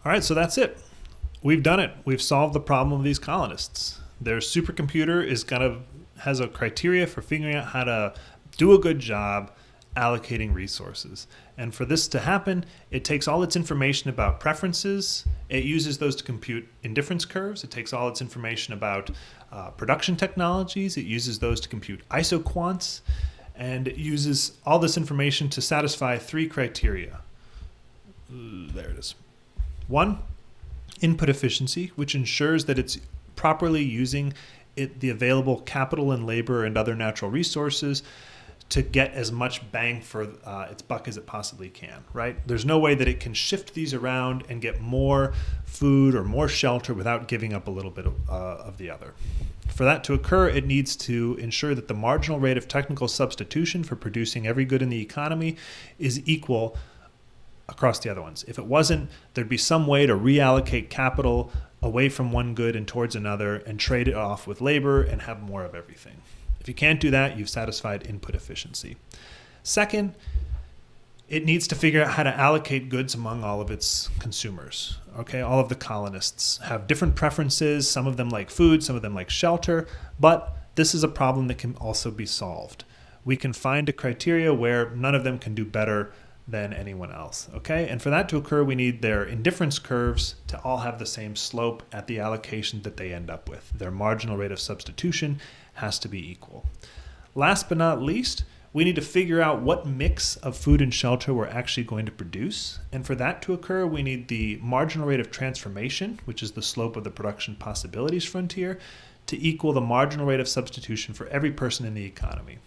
All right, so that's it. We've done it. We've solved the problem of these colonists. Their supercomputer has a criteria for figuring out how to do a good job allocating resources. And for this to happen, it takes all its information about preferences. It uses those to compute indifference curves. It takes all its information about production technologies. It uses those to compute isoquants. And it uses all this information to satisfy three criteria. There it is. One, input efficiency, which ensures that it's properly using the available capital and labor and other natural resources to get as much bang for its buck as it possibly can, right? There's no way that it can shift these around and get more food or more shelter without giving up a little bit of the other. For that to occur, it needs to ensure that the marginal rate of technical substitution for producing every good in the economy is equal across the other ones. If it wasn't, there'd be some way to reallocate capital away from one good and towards another and trade it off with labor and have more of everything. If you can't do that, you've satisfied input efficiency. Second, it needs to figure out how to allocate goods among all of its consumers. Okay, all of the colonists have different preferences. Some of them like food, some of them like shelter, but this is a problem that can also be solved. We can find a criteria where none of them can do better than anyone else, okay? And for that to occur, we need their indifference curves to all have the same slope at the allocation that they end up with. Their marginal rate of substitution has to be equal. Last but not least, we need to figure out what mix of food and shelter we're actually going to produce. And for that to occur, we need the marginal rate of transformation, which is the slope of the production possibilities frontier, to equal the marginal rate of substitution for every person in the economy.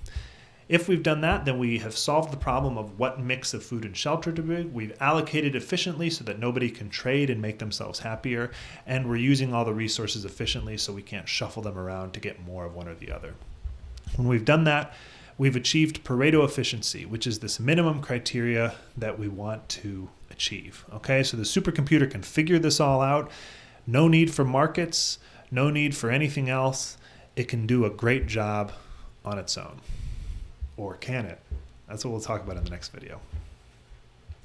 If we've done that, then we have solved the problem of what mix of food and shelter to bring. We've allocated efficiently so that nobody can trade and make themselves happier, and we're using all the resources efficiently so we can't shuffle them around to get more of one or the other. When we've done that, we've achieved Pareto efficiency, which is this minimum criteria that we want to achieve. Okay, so the supercomputer can figure this all out. No need for markets, no need for anything else. It can do a great job on its own. Or can it? That's what we'll talk about in the next video.